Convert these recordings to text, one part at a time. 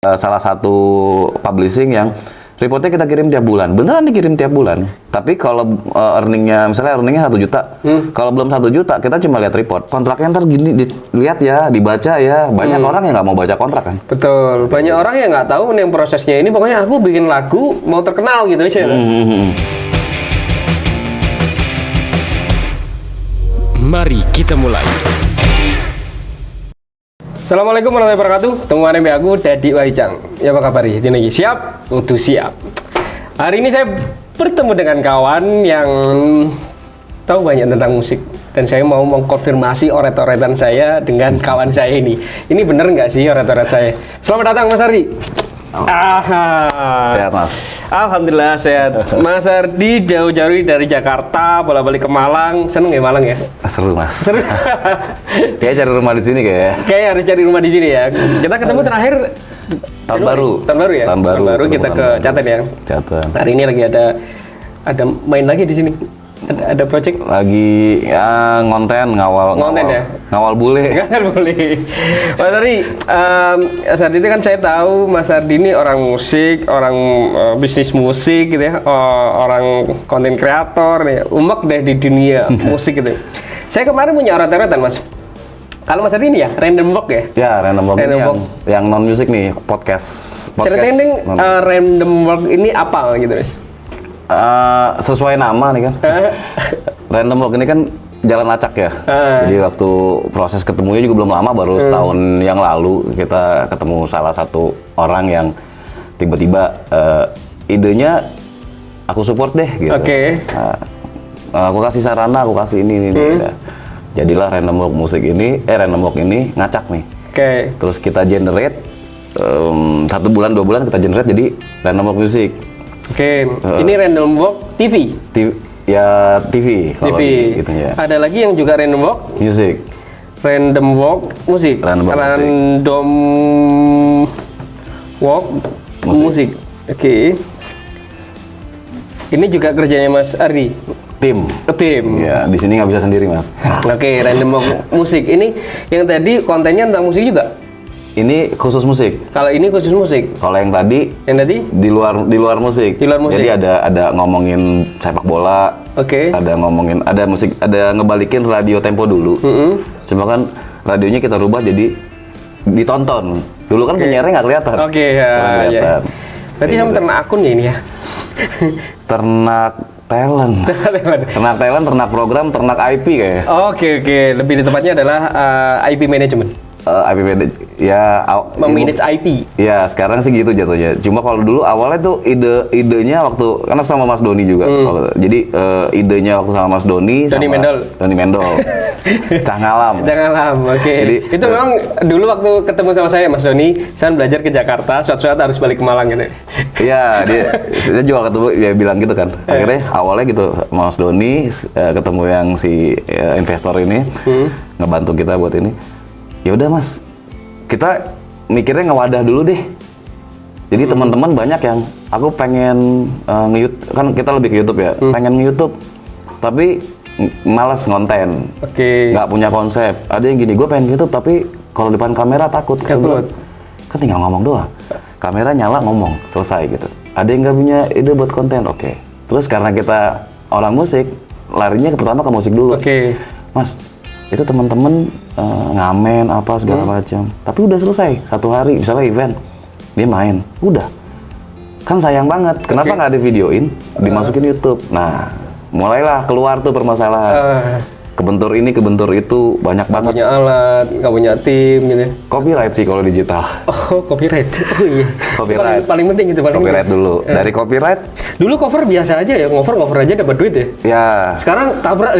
salah satu publishing yang reportnya kita kirim tiap bulan, beneran dikirim tiap bulan. Tapi kalau misalnya earningnya 1 juta, kalau belum 1 juta kita cuma lihat report. Kontraknya ntar gini dilihat ya, dibaca ya. Banyak orang yang nggak mau baca kontrak kan. Betul, banyak orang yang nggak tahu nih prosesnya ini. Pokoknya aku bikin lagu mau terkenal gitu aja. Mari kita mulai. Assalamualaikum warahmatullahi wabarakatuh. Temuan MB aku Dadi Wahicang. Ya apa kabar ya? Ini siap? Udah siap. Hari ini saya bertemu dengan kawan yang tahu banyak tentang musik dan saya mau mengkonfirmasi oret-oretan saya dengan kawan saya ini. Ini bener nggak sih oret-oret saya? Selamat datang Mas Ardi. Sehat Mas. Alhamdulillah sehat. Mas Ardi jauh-jauh dari Jakarta, bolak-balik ke Malang. Seneng ya Malang ya? Seru Mas. Seru. Kayak cari rumah di sini kayak. Kayak harus cari rumah di sini ya. Kita ketemu terakhir Tahun baru. Tahun baru ya. Tahun baru kita ke Caten ya. Caten. Hari ini lagi ada main lagi di sini. Ada project Lagi ya ngonten ya. Ngawal bule. Kan boleh. Mas Ardi, saat itu kan saya tahu Mas Ardi ini orang musik, orang bisnis musik gitu ya, orang konten kreator nih, umek deh di dunia musik gitu. Saya kemarin punya orat-oratan Mas. Kalau Mas Ardi ini ya, random walk ya? Ya, random walk ini yang non music nih, podcast. Ceritain deh, random walk ini apa gitu Mas? Sesuai nama nih kan. Random walk ini kan jalan acak ya. Jadi waktu proses ketemunya juga belum lama, baru setahun yang lalu kita ketemu salah satu orang yang tiba-tiba idenya aku support deh gitu. Oke. Aku kasih sarana, aku kasih ini. Ya. Jadilah random walk musik ini, random walk ini ngacak nih. Oke. Terus kita generate 1 bulan 2 bulan kita generate jadi random walk musik. Oke, ini random walk TV. Ya TV. TV. Gitu ya. Ada lagi yang juga random walk. Music. Random walk musik. Random walk musik. Oke. Ini juga kerjanya Mas Ardi. Tim. Ya, di sini nggak bisa sendiri Mas. Oke, random walk musik. Ini yang tadi kontennya tentang musik juga. Ini khusus musik. Kalau ini khusus musik. Kalau yang tadi di luar musik. Di luar musik. Jadi ada ngomongin sepak bola. Oke. Ada ngomongin musik, ada ngebalikin radio tempo dulu. Cuma kan radionya kita rubah jadi ditonton. Dulu kan penyiarnya nggak kelihatan. Oke, ya. Berarti sama ternak akun ya ini ya. Ternak talent. Ternak program, ternak IP kayaknya. Oke. Lebih tepatnya adalah IP management. IP ya memanage IP. Ya sekarang sih gitu jatuhnya. Cuma kalau dulu awalnya tuh idenya waktu karena sama Mas Doni juga. Jadi idenya waktu sama Mas Doni Doni Mendol. Cangalam. Oke. Jadi itu memang dulu waktu ketemu sama saya Mas Doni, saya belajar ke Jakarta, suatu saat harus balik ke Malang gitu. Iya, saya juga ketemu dia bilang gitu kan. Akhirnya awalnya gitu Mas Doni ketemu yang si investor ini ngebantu kita buat ini. Ya udah Mas, kita mikirnya ngewadah dulu deh. Jadi teman-teman banyak yang aku pengen nge-YouTube, kan kita lebih ke YouTube ya, pengen nge-YouTube, tapi malas ngonten, nggak punya konsep. Ada yang gini, gue pengen YouTube tapi kalau depan kamera takut. Kan tinggal ngomong doang, kamera nyala ngomong, selesai gitu. Ada yang nggak punya ide buat konten, oke. Terus karena kita orang musik, larinya pertama ke musik dulu. Mas, itu teman-teman ngamen apa segala macam, tapi udah selesai 1 hari misalnya event dia main, udah kan sayang banget, kenapa nggak ada videoin dimasukin YouTube. Nah mulailah keluar tuh permasalahan, kebentur ini kebentur itu, banyak banget. Punya alat, nggak punya tim gitu. Copyright sih kalau digital. Oh copyright, oh iya. Copyright paling penting itu copyright dulu. Dari copyright dulu cover biasa aja ya, cover aja dapat duit ya. Ya sekarang tabrak.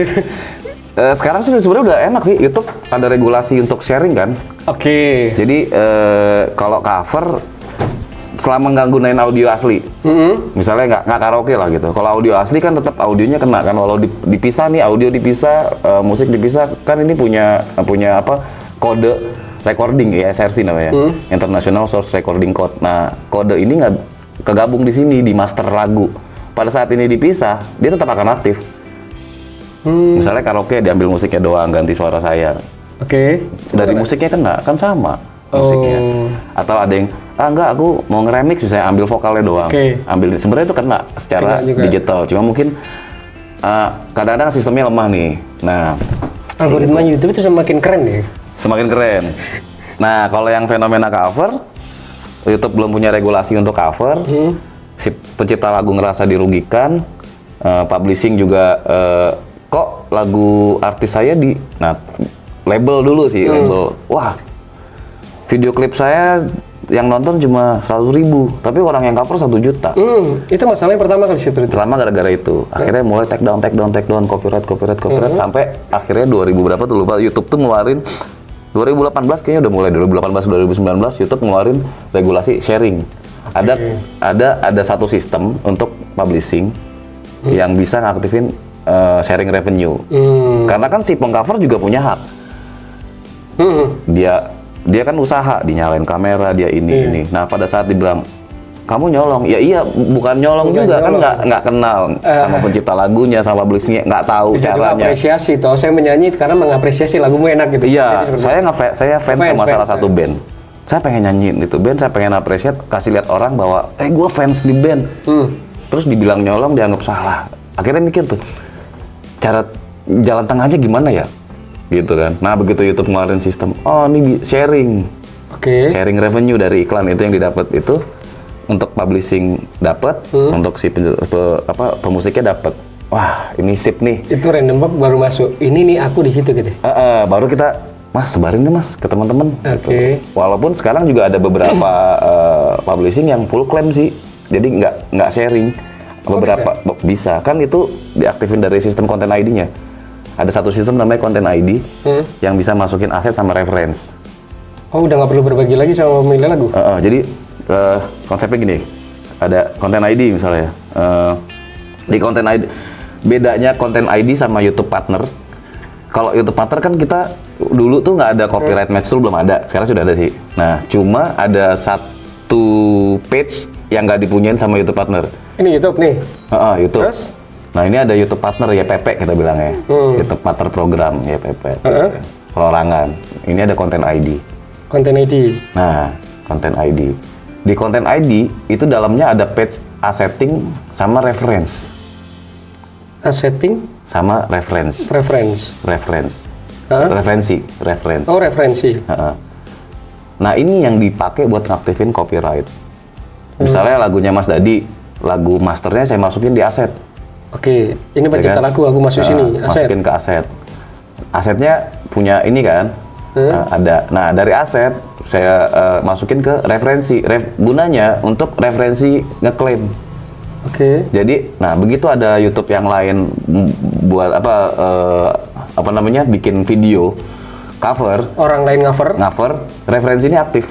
Sekarang sih sebenarnya udah enak sih, YouTube ada regulasi untuk sharing kan. Oke. Jadi kalau cover selama nggak gunain audio asli, misalnya nggak karaoke lah gitu. Kalau audio asli kan tetap audionya kena kan, walau dipisah nih, audio dipisah, musik dipisah, kan ini punya apa kode recording ya, SRC namanya, International Source Recording Code. Nah kode ini nggak kegabung di sini di master lagu. Pada saat ini dipisah, dia tetap akan aktif. Misalnya karaoke diambil musiknya doang, ganti suara saya. Dari musiknya kan sama musiknya. Atau ada yang enggak, aku mau nge-remix misalnya ambil vokalnya doang. Ambil sebenarnya itu kena secara digital. Cuma mungkin kadang-kadang sistemnya lemah nih. Nah, algoritma YouTube itu semakin keren ya. Semakin keren. Nah, kalau yang fenomena cover, YouTube belum punya regulasi untuk cover. Si pencipta lagu ngerasa dirugikan. Publishing juga kok lagu artis saya label dulu sih, label. Wah, video klip saya yang nonton cuma 100.000, tapi orang yang cover 1 juta. Itu masalahnya pertama kali sih. Pertama gara-gara itu. Akhirnya mulai take down, copyright, sampai akhirnya 2000 berapa tuh lupa, YouTube tuh ngeluarin 2018 kayaknya udah mulai 2018 2019 YouTube ngeluarin regulasi sharing. Ada satu sistem untuk publishing yang bisa ngaktifin sharing revenue. Karena kan si pengcover juga punya hak. Dia kan usaha, dinyalain kamera, dia ini. Nah, pada saat dibilang kamu nyolong, ya iya, bukan nyolong juga, kan nggak kenal sama pencipta lagunya, sama publishingnya, nggak tahu bisa caranya. Bisa apresiasi, toh saya menyanyi karena mengapresiasi lagumu enak gitu. Iya, saya fans sama salah satu band. Saya pengen nyanyiin itu band, saya pengen appreciate, kasih lihat orang bahwa, gue fans di band. Terus dibilang nyolong, dianggap salah. Akhirnya mikir tuh, cara jalan tengahnya gimana ya? Gitu kan. Nah, begitu YouTube ngeluarin sistem, ini sharing. Sharing revenue dari iklan itu yang didapat itu untuk publishing dapat, untuk si pemusiknya dapat. Wah, ini sip nih. Itu random box baru masuk. Ini nih aku di situ gitu. Baru kita, Mas, sebarin deh Mas ke teman-teman. Gitu. Walaupun sekarang juga ada beberapa publishing yang full claim sih. Jadi nggak sharing. Beberapa bisa. Kan itu diaktifin dari sistem konten ID-nya. Ada satu sistem namanya Content ID yang bisa masukin aset sama reference. Oh, udah nggak perlu berbagi lagi sama pemilih lagu? Jadi konsepnya gini, ada Content ID misalnya. Di Content ID, bedanya Content ID sama YouTube Partner. Kalau YouTube Partner kan kita dulu tuh nggak ada copyright match tool, belum ada. Sekarang sudah ada sih. Nah, cuma ada satu page yang nggak dipunyain sama YouTube Partner. Ini YouTube nih? YouTube. Terus? Nah, ini ada YouTube Partner, YPP kita bilangnya. YouTube Partner Program, YPP. Perorangan. Ini ada Content ID. Content ID. Nah, Content ID. Di Content ID, itu dalamnya ada page assetting sama reference. Assetting? Sama reference. Referensi. Oh, referensi. Nah, ini yang dipakai buat ngaktifin copyright. Misalnya lagunya Mas Dadi, lagu masternya saya masukin di aset. Ini pencipta lagu, aku masuk sini, aset. Masukin ke aset. Asetnya punya ini kan, ada. Nah, dari aset, saya masukin ke referensi. Gunanya untuk referensi ngeklaim. Jadi, nah begitu ada YouTube yang lain buat bikin video, cover. Orang lain cover, referensi ini aktif.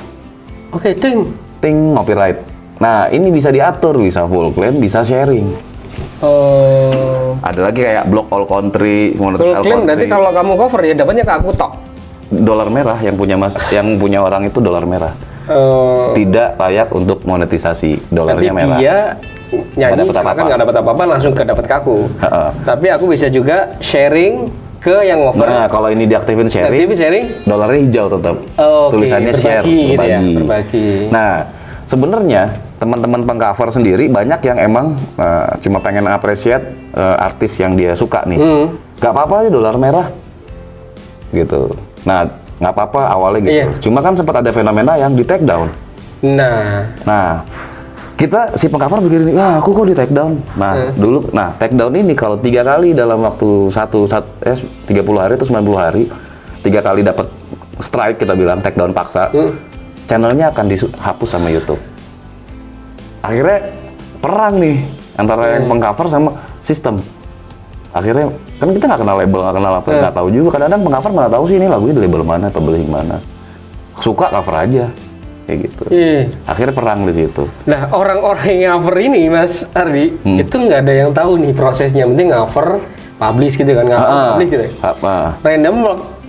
Ting, copyright. Nah, ini bisa diatur, bisa full claim, bisa sharing. Ada lagi kayak block all country, full claim. Berarti kalau kamu cover ya dapatnya ke aku tok. Dolar merah yang punya orang itu dolar merah. Tidak layak untuk monetisasi, dolarnya merah. Dia nyanyi nggak dapat apa-apa, langsung dapat ke aku. Tapi aku bisa juga sharing ke yang cover. Nah, kalau ini diaktifin sharing, dolarnya hijau tetap. Tulisannya share, berbagi. Nah, sebenarnya teman-teman pengcover sendiri banyak yang emang cuma pengen appreciate artis yang dia suka nih. Gak apa-apa nih dolar merah gitu. Nah, nggak apa-apa awalnya gitu. Cuma kan sempat ada fenomena yang di take down. Nah, kita si pengcover begini, aku kok di take down. Nah, dulu, take down ini kalau 3 kali dalam waktu 30 hari atau 90 hari, 3 kali dapat strike, kita bilang take down paksa, channelnya akan dihapus sama YouTube. Akhirnya perang nih antara yang pengcover sama sistem. Akhirnya kan kita nggak kenal label, nggak kenal apa, nggak tahu juga. Kadang-kadang pengcover mana tahu sih ini lagunya di label mana, publishing mana. Suka cover aja, kayak gitu. Akhirnya perang di situ. Nah, orang-orang yang cover ini, Mas Ardi, itu nggak ada yang tahu nih prosesnya. Penting cover, publish gitu kan, publish gitu. Random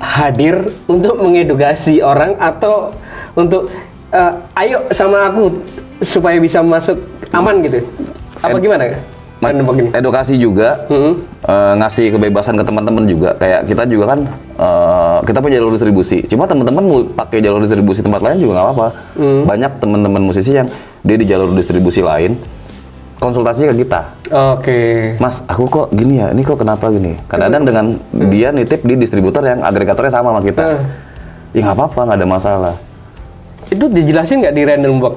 hadir untuk mengedukasi orang atau untuk ayo sama aku supaya bisa masuk aman gitu. Apa gimana? Edukasi juga, ngasih kebebasan ke teman-teman juga. Kayak kita juga kan kita punya jalur distribusi. Cuma teman-teman mau pakai jalur distribusi tempat lain juga nggak apa-apa. Banyak teman-teman musisi yang dia di jalur distribusi lain konsultasi ke kita. Oke. Mas, aku kok gini ya, ini kok kenapa gini? Kadang-kadang dengan dia nitip di distributor yang agregatornya sama kita. Ya nggak apa-apa, nggak ada masalah. Itu dijelasin nggak di Random Box?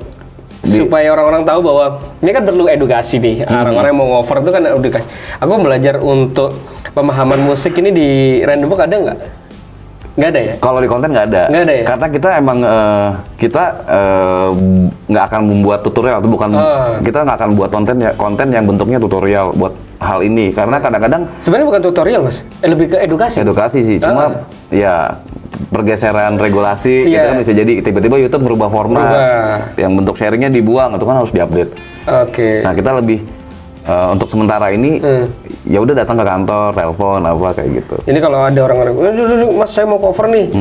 Supaya orang-orang tahu bahwa ini kan perlu edukasi nih. Orang-orang yang mau ngover itu kan edukasi. Aku belajar untuk pemahaman musik ini di Random Box ada nggak? Nggak ada ya? Kalau di konten nggak ada. Nggak ada ya? Karena kita emang nggak akan membuat tutorial atau bukan kita nggak akan buat konten yang bentuknya tutorial buat hal ini karena kadang-kadang Sebenarnya bukan tutorial mas, lebih ke edukasi. edukasi sih. Cuma ya pergeseran regulasi itu kan bisa jadi tiba-tiba YouTube merubah format yang bentuk sharingnya dibuang itu kan harus diupdate. Oke. Nah kita lebih untuk sementara ini ya udah datang ke kantor, telepon apa kayak gitu. Ini kalau ada orang-orang, mas saya mau cover nih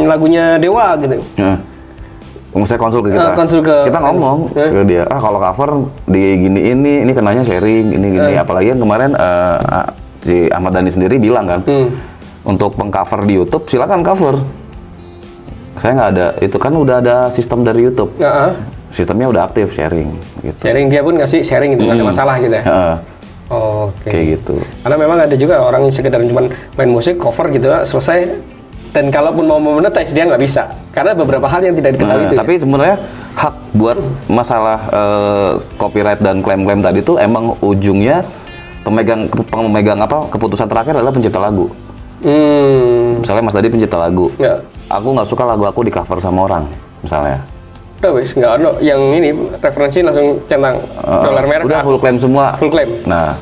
lagunya Dewa gitu. Saya konsul ke kita. Kita ngomong ke dia, kalau cover di gini ini kenanya sharing, ini gini. Apalagi yang kemarin si Ahmad Dhani sendiri bilang kan, untuk pengcover di YouTube silakan cover. Saya nggak ada, itu kan udah ada sistem dari YouTube. Sistemnya udah aktif sharing. Gitu. Sharing dia pun ngasih sharing gitu, nggak ada masalah gitu ya. Oke. Kayak gitu. Karena memang ada juga orang yang sekedar cuma main musik cover gitu selesai. Dan kalaupun mau monetize dia nggak bisa karena beberapa hal yang tidak diketahui itu. Tapi sebenarnya hak buat masalah copyright dan klaim-klaim tadi tuh emang ujungnya pemegang keputusan terakhir adalah pencipta lagu. Misalnya Mas Dadi pencipta lagu. Ya. Aku nggak suka lagu aku di cover sama orang, misalnya. Udah wis, nggak ada yang ini referensi langsung centang dolar merah. Udah full claim semua. Full claim. Nah,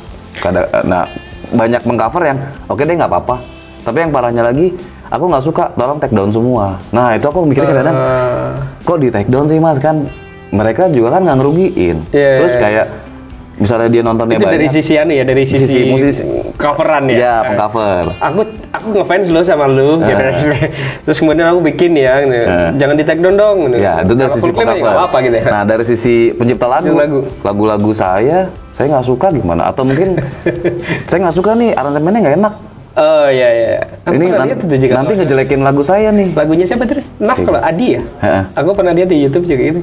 banyak mengcover yang oke deh nggak apa-apa. Tapi yang parahnya lagi, aku nggak suka, tolong take down semua. Nah itu aku mikirnya kadang-kadang, kok di take down sih mas kan? Mereka juga kan nggak ngerugiin. Terus kayak misalnya dia nontonnya itu banyak. Dari sisi dari sisi musisi coveran ya. Iya, pengcover. Aku ngefans lo sama lu gitu. Terus kemudian aku bikin ya gitu. Jangan di take down dong gitu. Ya, itu dari sisi pengcover. Apa gitu ya. Nah, dari sisi pencipta lagu-lagu saya nggak suka gimana? Atau mungkin saya nggak suka nih aransemennya nggak enak. Oh iya. Ini nanti ngejelekin lagu saya nih. Lagunya siapa tuh? Naf kalau Adi ya. Aku pernah lihat di YouTube juga gitu.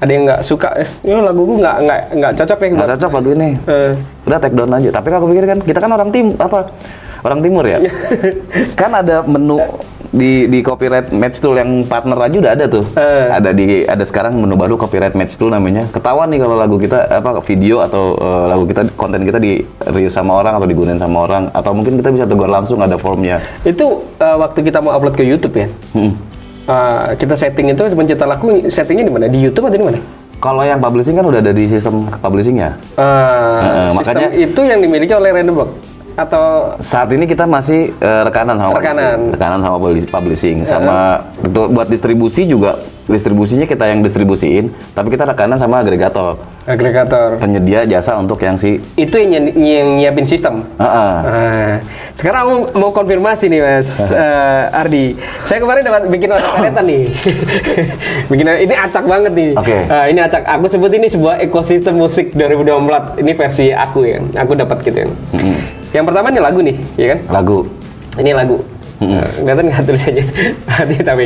Ada yang nggak suka, ini laguku nggak cocok nih. Nggak cocok lagu ini. Udah take down aja. Tapi aku pikir kan kita kan orang timur ya. Kan ada menu di copyright match tool yang partner aja udah ada tuh. Ada sekarang menu baru copyright match tool namanya. Ketahuan nih kalau lagu kita video atau lagu kita konten kita di reuse sama orang atau digunain sama orang atau mungkin kita bisa tegur langsung ada formnya. Itu waktu kita mau upload ke YouTube ya. Kita setting itu pencipta lagu settingnya di mana? Di YouTube atau di mana? Kalau yang publishing kan udah ada di sistem publishingnya. Sistem makanya itu yang dimiliki oleh Random Box atau saat ini kita masih rekanan sama publishing sama buat distribusi juga distribusinya kita yang distribusiin tapi kita rekanan sama agregator penyedia jasa untuk yang itu yang nyiapin sistem. Sekarang aku mau konfirmasi nih Mas Ardi, saya kemarin dapat bikin karetan nih. Ini acak banget nih. Ini acak, aku sebut ini sebuah ekosistem musik 2024, ini versi aku ya, aku dapat gitu ya. Yang pertama ini lagu nih, ya kan? Lagu. Ini lagu. Kelihatan nggak tulisannya? Tapi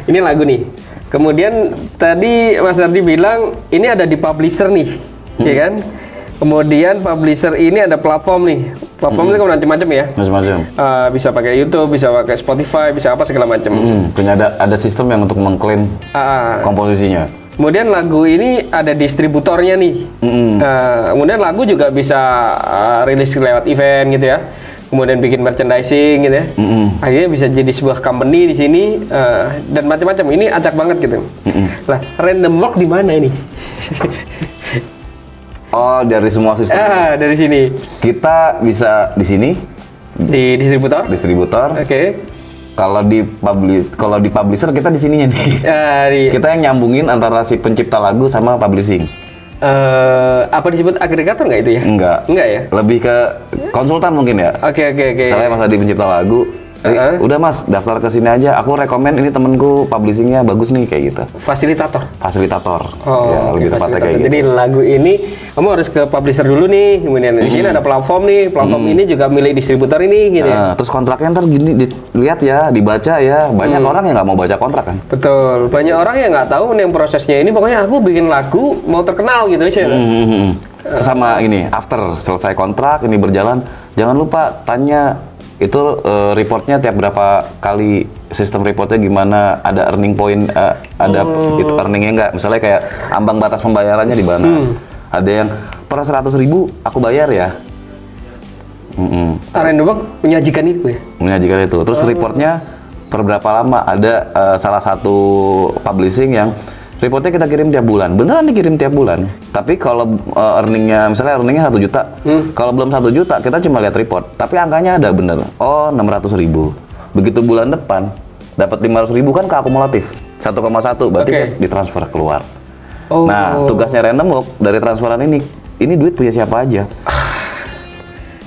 ini lagu nih. Kemudian tadi Mas Ardi bilang ini ada di publisher nih, ya kan? Kemudian publisher ini ada platform nih. Platform itu kan macam-macam ya. Macam-macam. Bisa pakai YouTube, bisa pakai Spotify, bisa apa segala macam. Punya ada sistem yang untuk mengklaim komposisinya. Kemudian lagu ini ada distributornya nih. Kemudian lagu juga bisa rilis lewat event gitu ya. Kemudian bikin merchandising gitu ya. Akhirnya bisa jadi sebuah company di sini dan macam-macam. Ini acak banget gitu. Lah, Random Box di mana ini? Oh, dari semua sistem. Dari sini. Kita bisa di sini. Di distributor. Oke. Kalau di publisher kita di sininya nih. Kita yang nyambungin antara si pencipta lagu sama publishing. Apa disebut agregator nggak itu ya? Enggak ya? Lebih ke konsultan mungkin ya. Oke. Misalnya Mas Adi pencipta lagu, Udah mas, daftar ke sini aja. Aku rekomen ini temenku publishingnya bagus nih kayak gitu. Fasilitator. Fasilitator. Oh, Ya, oke, lebih tepatnya fasilitator. kayak Jadi gitu. lagu ini kamu harus ke publisher dulu nih, kemudian di sini ada platform nih, platform ini juga milik distributor ini gitu ya. Nah, terus kontraknya ntar gini, dilihat ya, dibaca ya. Banyak orang yang nggak mau baca kontrak kan. Betul, banyak orang yang nggak tahu nih prosesnya ini, pokoknya aku bikin lagu mau terkenal gitu aja. Terus sama ini, after selesai kontrak ini berjalan, jangan lupa tanya itu reportnya tiap berapa kali, sistem reportnya gimana, ada earning point, ada itu earningnya nggak, misalnya kayak ambang batas pembayarannya di mana. Ada yang per 100.000 aku bayar ya. Random menyajikan itu ya. Menyajikan itu. Terus reportnya per berapa lama, ada salah satu publishing yang reportnya kita kirim tiap bulan, beneran dikirim tiap bulan. Tapi kalau earningnya, misalnya earningnya 1 juta, kalau belum 1 juta kita cuma lihat report, tapi angkanya ada bener. Oh 600.000. Begitu bulan depan dapat 500.000 kan ke akumulatif 1,1, berarti Oke. kan ditransfer keluar. Oh. Nah tugasnya Random Walk dari transferan ini duit punya siapa aja.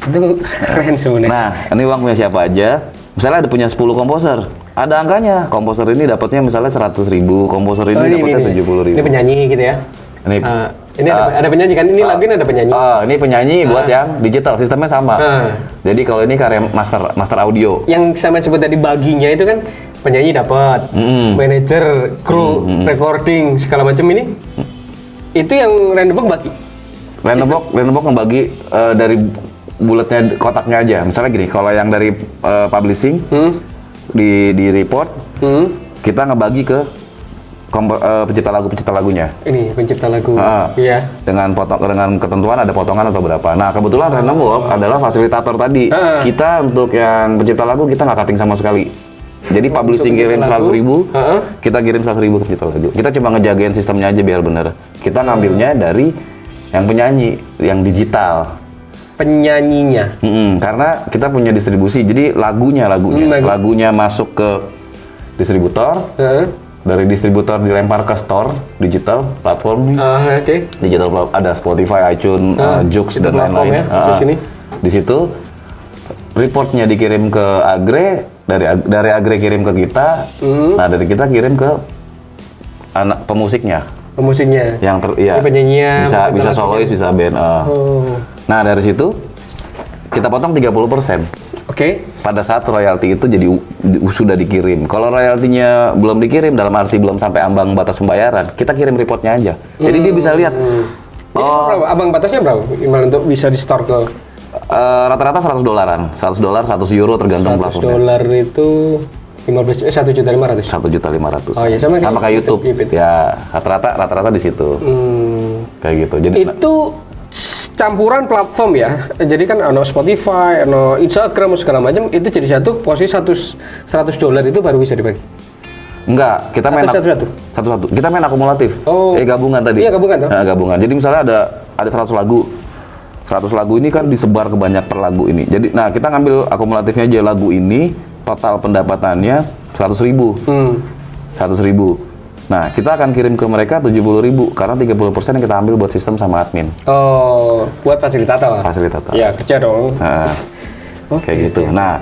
Itu keren sebenarnya. Nah ini uang punya siapa aja. Misalnya ada punya 10 komposer, ada angkanya. Komposer ini dapatnya misalnya 100.000, komposer ini dapatnya 70.000. Ini penyanyi gitu ya. Ini Ini ada penyanyi kan? Ini lagu ini ada penyanyi. ini penyanyi buat yang digital, sistemnya sama. Jadi kalau ini karya master audio. Yang sama sebut tadi baginya itu kan penyanyi dapat, manajer, kru, recording segala macam ini. Itu yang Random Box bagi. Random Box ngebagi dari bulatnya kotaknya aja. Misalnya gini, kalau yang dari publishing di report, kita ngebagi ke pencipta lagunya. Ini pencipta lagu. Iya. Dengan ketentuan ada potongan atau berapa. Nah kebetulan Random Walk adalah fasilitator tadi. Kita untuk yang pencipta lagu kita nggak cutting sama sekali. Jadi publishing kirim 100.000, kita kirim 100.000 ke pencipta lagu. Kita cuma ngejagain sistemnya aja biar bener. Kita ngambilnya dari yang penyanyi, yang digital. Penyanyinya. Karena kita punya distribusi, jadi lagunya masuk ke distributor. Dari distributor dilempar ke store digital platform nih. Oke. Digital platform ada Spotify, iTunes, Joox dan platform lain-lain. ya, sini. Di situ reportnya dikirim ke Agre, dari Agre kirim ke kita. Nah dari kita kirim ke anak pemusiknya. Pemusiknya. Yang Ini penyanyinya. bisa solois, bisa band. Nah dari situ kita potong 30%. Oke. Pada saat royalti itu sudah dikirim. Kalau royaltinya belum dikirim, dalam arti belum sampai ambang batas pembayaran, kita kirim reportnya aja. Jadi dia bisa lihat. Ini berapa? Abang batasnya berapa? Gimana untuk bisa di store ke Rata-rata $100, $100, €100 tergantung platformnya. $100 itu 1.500.000. 1.500.000. Oh, iya, sama kayak YouTube. YouTube. Ya, rata-rata di situ. Kayak gitu. Jadi Itu campuran platform ya. Jadi kan ono Spotify, ono Instagram segala macam, itu jadi satu posisi $100 itu baru bisa dibagi. enggak, kita main Atau satu-satu? Satu-satu. Kita main akumulatif. Oh. Gabungan tadi. Iya, gabungan toh? Nah, gabungan. Jadi misalnya ada 100 lagu. 100 lagu ini kan disebar ke banyak per lagu ini. Jadi nah, kita ngambil akumulatifnya aja lagu ini, total pendapatannya 100.000. 100.000. Nah, kita akan kirim ke mereka 70.000 karena 30% yang kita ambil buat sistem sama admin. Oh, buat fasilitator. Fasilitator. Ya, kerja dong. Nah, kayak gitu. Nah,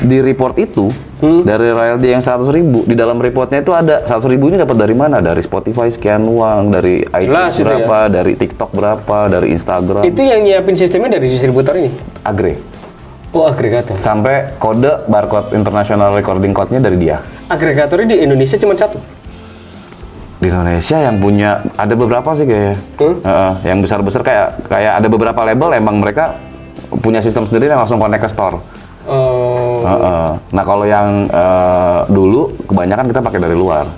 di report itu dari royalti yang 100.000 di dalam reportnya itu ada 100.000 ini dapat dari mana? Dari Spotify sekian uang, dari iTunes Jelas itu berapa, dari TikTok berapa, dari Instagram. Itu yang nyiapin sistemnya dari distributor ini. Agre. Oh, agregator. Sampai kode barcode international recording code-nya dari dia. Agregatornya di Indonesia cuma satu. Di Indonesia yang punya ada beberapa sih kayaknya. Yang besar-besar kayak ada beberapa label emang mereka punya sistem sendiri yang langsung connect ke store. Oh. Nah kalau yang dulu kebanyakan kita pakai dari luar.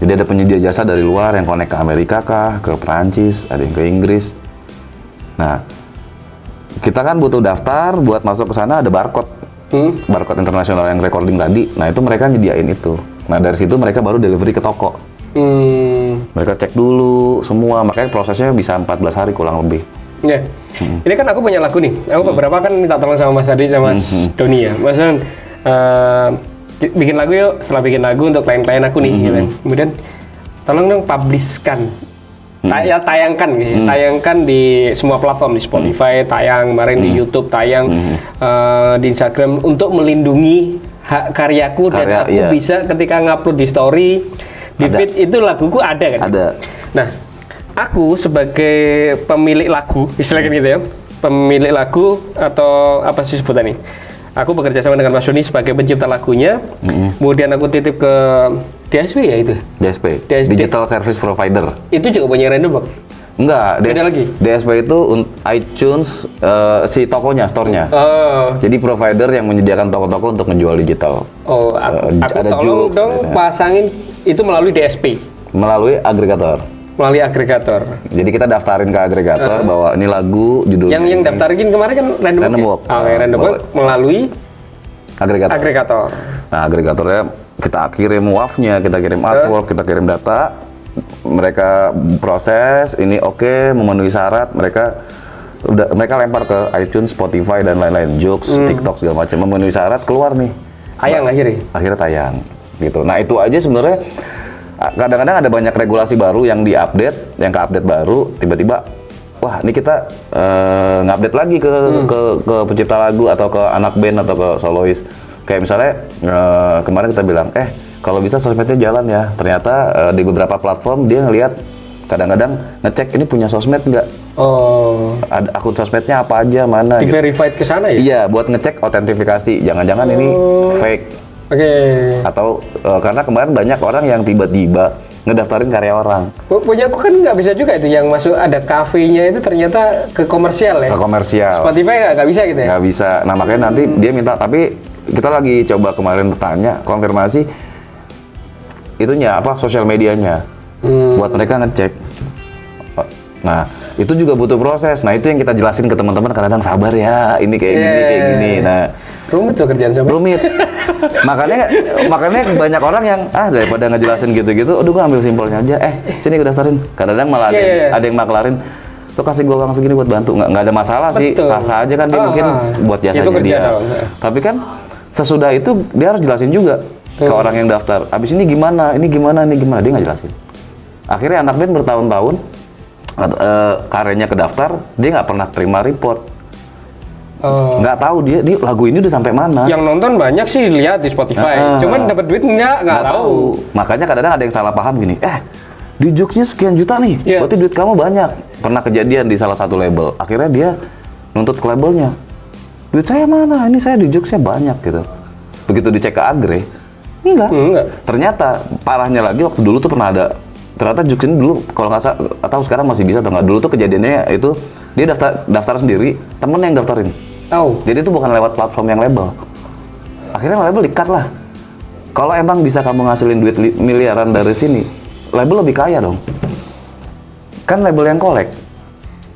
Jadi ada penyedia jasa dari luar yang connect ke Amerika kah, ke Perancis, ada yang ke Inggris. Nah kita kan butuh daftar buat masuk ke sana, ada barcode, barcode internasional yang recording tadi. Nah itu mereka nyediain itu. Nah dari situ mereka baru delivery ke toko. Mereka cek dulu semua, makanya prosesnya bisa 14 hari kurang lebih. Ya. Ini kan aku punya lagu nih. Aku beberapa kan minta tolong sama Mas Tadi sama Mas Doni ya. Mas Don, bikin lagu yuk. Setelah bikin lagu untuk klien-klien aku nih, gitu. Kemudian tolong dong publishkan Tayangkan gitu. Tayangkan di semua platform, di Spotify tayang, kemarin di YouTube tayang, di Instagram untuk melindungi hak karyaku dan aku bisa ketika ngupload di story, di feed itu laguku ada kan? Ada. Nah, aku sebagai pemilik lagu, istilahnya gitu ya, pemilik lagu atau apa sih sebutannya? Aku bekerja sama dengan Mas Doni sebagai pencipta lagunya, kemudian aku titip ke DSP ya itu? DSP, Digital Service Provider. Itu juga punya Random Box? Enggak, beda lagi? DSP itu iTunes, si tokonya, store-nya. Oh. Jadi provider yang menyediakan toko-toko untuk menjual digital. Oh, aku ada tolong Joox, dong pasangin itu melalui DSP? Melalui agregator. Melalui agregator. Jadi kita daftarin ke agregator bahwa ini lagu judulnya. Yang daftarin kemarin kan Random Box. Random Box melalui agregator. Nah, agregatornya kita kirim WAV-nya, kita kirim artwork, kita kirim data, mereka proses, ini oke, memenuhi syarat, mereka lempar ke iTunes, Spotify dan lain-lain, Joox, TikTok segala macam, memenuhi syarat, keluar nih. Tayang akhirnya tayang gitu. Nah, itu aja sebenarnya kadang-kadang ada banyak regulasi baru yang diupdate, yang ke-update baru, tiba-tiba wah, ini kita ngupdate lagi ke pencipta lagu atau ke anak band atau ke solois. Kayak misalnya kemarin kita bilang, kalau bisa sosmednya jalan ya. Ternyata di beberapa platform dia ngelihat kadang-kadang ngecek ini punya sosmed nggak? Oh. Ada akun sosmednya apa aja, mana? Di-verified ke sana ya? Iya, buat ngecek autentifikasi. Jangan-jangan ini fake. Oke. Atau karena kemarin banyak orang yang tiba-tiba ngedaftarin karya orang. Punya aku kan nggak bisa juga itu yang masuk ada kafenya itu ternyata ke komersial ya? Ke komersial. Spotify nggak bisa gitu ya? Nggak bisa. Nah makanya nanti dia minta, tapi kita lagi coba kemarin tanya, konfirmasi itunya apa, sosial medianya, buat mereka ngecek. Nah itu juga butuh proses. Nah itu yang kita jelasin ke teman-teman, kadang-kadang sabar ya, ini kayak gini, kayak gini. Nah rumit tuh kerjaan sama. Rumit. makanya banyak orang yang daripada ngejelasin gitu-gitu, aduh gua ambil simpelnya aja. Sini gue daftarin. Kadang-kadang malah ada yang maklarin. Tuh kasih gua uang segini buat bantu. Nggak ada masalah sih. Sah-sah aja kan dia mungkin buat jasanya itu kerja dia. Tapi kan sesudah itu dia harus jelasin juga ke orang yang daftar. Abis ini gimana? Ini gimana? Ini gimana? Dia nggak jelasin. Akhirnya anak band bertahun-tahun karyanya kedaftar, dia nggak pernah terima report. Nggak tahu dia lagu ini udah sampai mana. Yang nonton banyak sih lihat di Spotify, cuman dapat duit nggak tahu. Makanya kadang-kadang ada yang salah paham gini, di Joox-nya sekian juta nih, berarti duit kamu banyak. Pernah kejadian di salah satu label, akhirnya dia nuntut ke labelnya, duit saya mana? Ini saya di Joox-nya banyak gitu. Begitu dicek ke Agre, enggak. Ternyata parahnya lagi waktu dulu tuh pernah ada, ternyata Joox ini dulu kalau nggak salah, atau sekarang masih bisa atau nggak, dulu tuh kejadiannya itu dia daftar sendiri, temennya yang daftarin. Jadi itu bukan lewat platform yang label. Akhirnya label di-cut lah. Kalau emang bisa kamu ngasilin duit miliaran dari sini, label lebih kaya dong. Kan label yang kolek.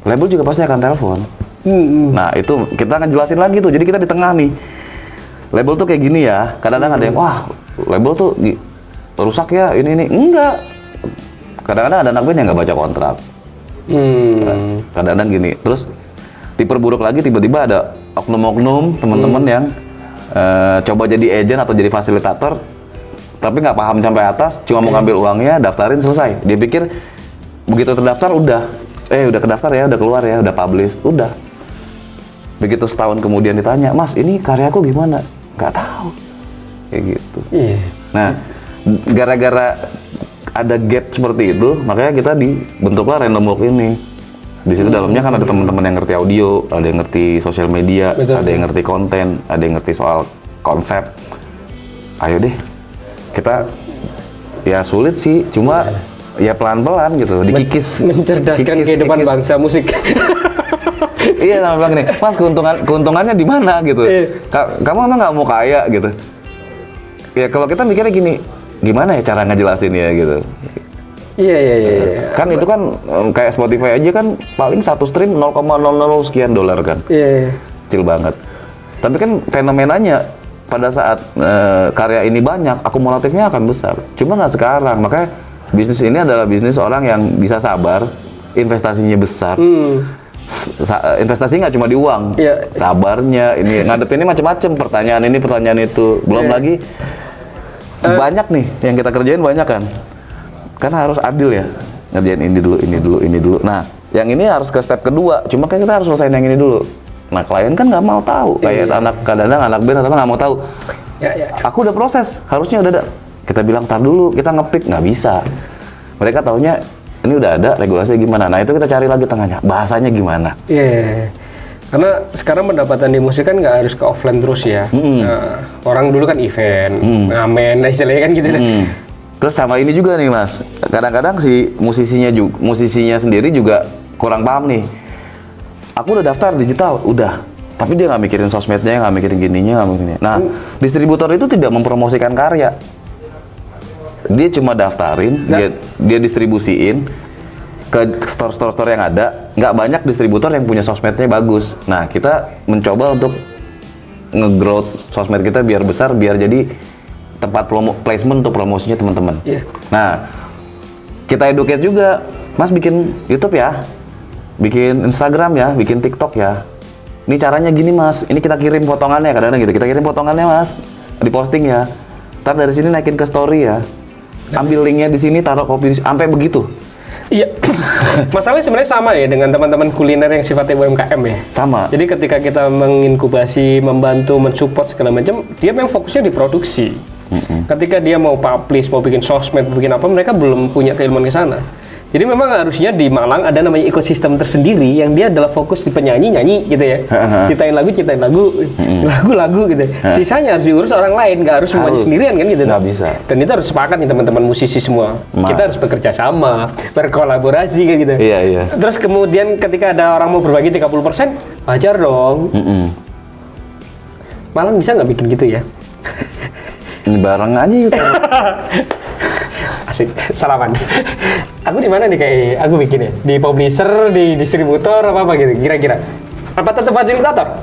Label juga pasti akan telepon. Nah itu kita akan jelasin lagi tuh. Jadi kita di tengah nih. Label tuh kayak gini ya. Kadang-kadang ada yang, wah label tuh rusak ya ini. Enggak. Kadang-kadang ada anak band yang nggak baca kontrak. Kadang-kadang gini. Terus diperburuk lagi, tiba-tiba ada oknum-oknum teman-teman yang coba jadi agent atau jadi fasilitator, tapi nggak paham sampai atas, cuma mau ngambil uangnya, daftarin, selesai. Dia pikir begitu terdaftar udah kedaftar ya, udah keluar ya, udah publish, udah. Begitu setahun kemudian ditanya, Mas ini karyaku gimana? Nggak tahu, kayak gitu. Nah, gara-gara ada gap seperti itu, makanya kita dibentuklah Random Box ini. Di situ dalamnya kan ada teman-teman yang ngerti audio, ada yang ngerti sosial media, ada yang ngerti konten, ada yang ngerti soal konsep. Ayo deh, kita ya sulit sih, cuma ya pelan-pelan gitu, dikikis. Mencerdaskan kehidupan bangsa musik. Iya, sama bilang gini, Mas keuntungannya di mana gitu? Kamu emang nggak mau kaya gitu? Ya kalau kita mikirnya gini, gimana ya cara ngejelasin ya gitu? Iya. Kan itu kan kayak Spotify aja kan paling satu stream 0,00 sekian dolar kan. Kecil banget. Tapi kan fenomenanya pada saat karya ini banyak, akumulatifnya akan besar. Cuma nggak sekarang. Makanya bisnis ini adalah bisnis orang yang bisa sabar, investasinya besar. Investasi nggak cuma di uang, sabarnya, ini ngadepinnya macam-macam, pertanyaan ini, pertanyaan itu. Belum lagi banyak nih yang kita kerjain banyak kan. Karena harus adil ya. ngerjain ini dulu. Nah, yang ini harus ke step kedua. Cuma kan kita harus selesaiin yang ini dulu. Nah, klien kan nggak mau tahu. Kayak kadang-kadang anak band atau nggak mau tahu. Ya. Aku udah proses, harusnya udah ada. Kita bilang tar dulu, kita ngepick nggak bisa. Mereka taunya ini udah ada regulasinya gimana. Nah, itu kita cari lagi tengahnya. Bahasanya gimana? Iya. Karena sekarang pendapatan di musik kan nggak harus ke offline terus ya. Nah, orang dulu kan event, ngamen, istilahnya kan gitu. Terus sama ini juga nih Mas, kadang-kadang si musisinya sendiri juga kurang paham nih. Aku udah daftar digital, udah. Tapi dia nggak mikirin sosmednya, nggak mikirin gininya, nggak mikirin. Nah, distributor itu tidak mempromosikan karya. Dia cuma daftarin, dia distribusiin ke store yang ada. Nggak banyak distributor yang punya sosmednya bagus. Nah, kita mencoba untuk nge-growth sosmed kita biar besar, biar jadi tempat placement untuk promosinya teman-teman. Yeah. Nah, kita educate juga, Mas bikin YouTube ya, bikin Instagram ya, bikin TikTok ya. Ini caranya gini Mas, ini kita kirim potongannya, kadang-kadang gitu, kita kirim potongannya Mas, diposting ya. Ntar dari sini naikin ke story ya, ambil linknya di sini, taruh copy, sampai begitu. Iya, masalahnya sebenarnya sama ya dengan teman-teman kuliner yang sifatnya UMKM ya. Sama. Jadi ketika kita menginkubasi, membantu, mensupport segala macam, dia memang fokusnya di produksi. Ketika dia mau publish, mau bikin sosmed, mau bikin apa, mereka belum punya keilmuan ke sana. Jadi memang harusnya di Malang ada namanya ekosistem tersendiri yang dia adalah fokus di penyanyi, nyanyi gitu ya. Ciptain lagu, lagu-lagu gitu. Sisanya harus diurus orang lain, nggak harus semuanya sendirian kan gitu. Nggak bisa. Dan itu harus sepakat nih teman-teman musisi semua. Kita harus bekerja sama, berkolaborasi kayak gitu. Iya. Terus kemudian ketika ada orang mau berbagi 30%, wajar dong. Malang bisa nggak bikin gitu ya? Ini bareng aja YouTube. Asik, salaman. Aku di mana nih kayak aku bikin ya? Di publisher, di distributor apa gitu kira-kira? Apa tetap fasilitator?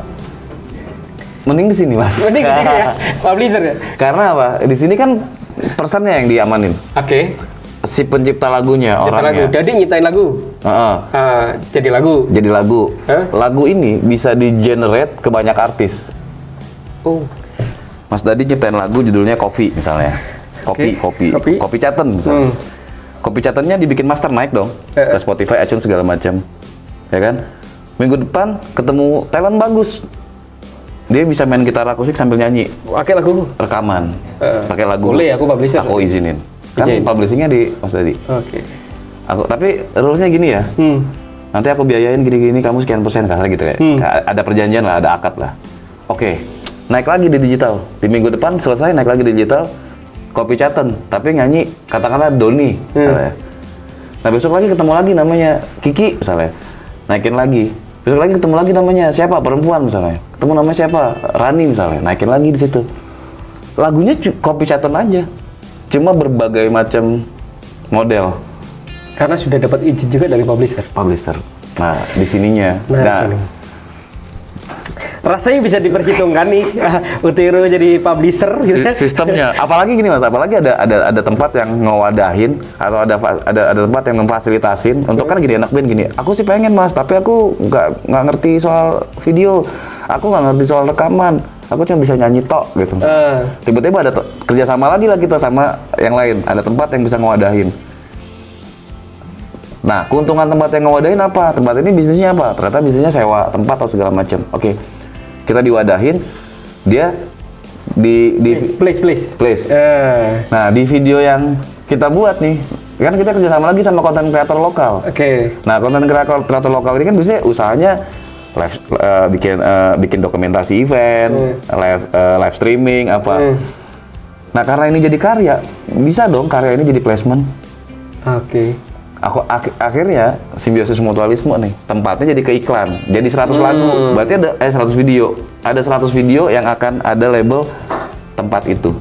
Mending di sini Mas. Mending di sini ya, publisher ya. Karena apa? Di sini kan personnya yang diamanin. Oke. Si pencipta lagunya, Cipta lagu, orangnya. jadi nyiptain lagu. Jadi lagu. Jadi lagu. Hah? Lagu ini bisa di-generate ke banyak artis. Oh. Mas Dadi nyiptain lagu judulnya Kopi misalnya. Kopi Chaten misalnya. Kopi Chatennya dibikin master naik dong ke Spotify, iTunes segala macam. Ya kan? Minggu depan ketemu talent bagus. Dia bisa main gitar akustik sambil nyanyi. Pakai lagu. Rekaman. Pakai lagu. Boleh aku publisher. Aku izinin. Kan Izin. publishingnya di Mas Dadi. Oke. Tapi rulesnya gini ya. Nanti aku biayain gini-gini, kamu sekian persen kasar gitu ya. Ada perjanjian lah, ada akad lah. Oke. Naik lagi di digital. Di minggu depan selesai naik lagi di digital. Kopi Chaten, tapi nyanyi katakanlah Doni misalnya. Nah besok lagi ketemu lagi namanya Kiki misalnya. Naikin lagi. Besok lagi ketemu lagi namanya siapa? Perempuan misalnya. Ketemu namanya siapa? Rani misalnya. Naikin lagi di situ. Lagunya Kopi Chaten aja. Cuma berbagai macam model. Karena sudah dapat izin juga dari publisher. Nah, di sininya. Nah, rasanya bisa diperhitungkan nih Utiro jadi publisher gitu. Sistemnya. Apalagi gini Mas, apalagi ada tempat yang ngewadahin atau ada tempat yang memfasilitasin untuk kan gini anak band gini. Aku sih pengen Mas, tapi aku nggak ngerti soal video. Aku nggak ngerti soal rekaman. Aku cuma bisa nyanyi tok gitu. Tiba-tiba ada kerjasama lagi lah kita sama yang lain. Ada tempat yang bisa ngewadahin. Nah, keuntungan tempat yang ngewadahin apa? Tempat ini bisnisnya apa? Ternyata bisnisnya sewa tempat atau segala macam. Oke. Kita diwadahin, dia di place. Nah, di video yang kita buat nih, kan kita kerjasama lagi sama konten kreator lokal. Oke. Nah, konten kreator lokal ini kan biasanya usahanya bikin dokumentasi event, live streaming apa. Nah, karena ini jadi karya, bisa dong karya ini jadi placement. Oke. Akhirnya simbiosis mutualisme nih, tempatnya jadi ke iklan, jadi 100 lagu, berarti ada 100 video, ada 100 video yang akan ada label tempat itu,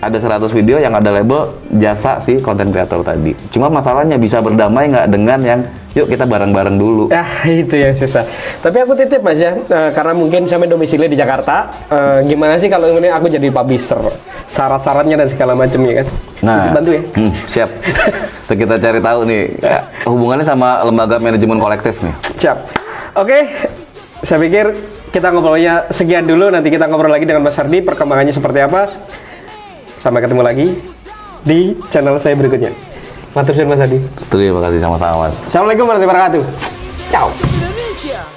ada 100 video yang ada label jasa si konten kreator tadi. Cuma masalahnya bisa berdamai nggak dengan yang yuk kita bareng-bareng dulu. Itu yang susah. Tapi aku titip Mas ya, karena mungkin saya domisili di Jakarta, gimana sih kalau ini aku jadi publisher, syarat-syaratnya dan segala macamnya kan? Nah, bisa bantu ya? Siap. Kita cari tahu nih hubungannya sama lembaga manajemen kolektif nih. Siap. Oke, saya pikir kita ngobrolnya sekian dulu. Nanti kita ngobrol lagi dengan Mas Hardi, perkembangannya seperti apa. Sampai ketemu lagi di channel saya berikutnya. Matur suwun Mas Adi. Terima kasih sama-sama Mas. Assalamualaikum warahmatullahi wabarakatuh. Ciao. Indonesia.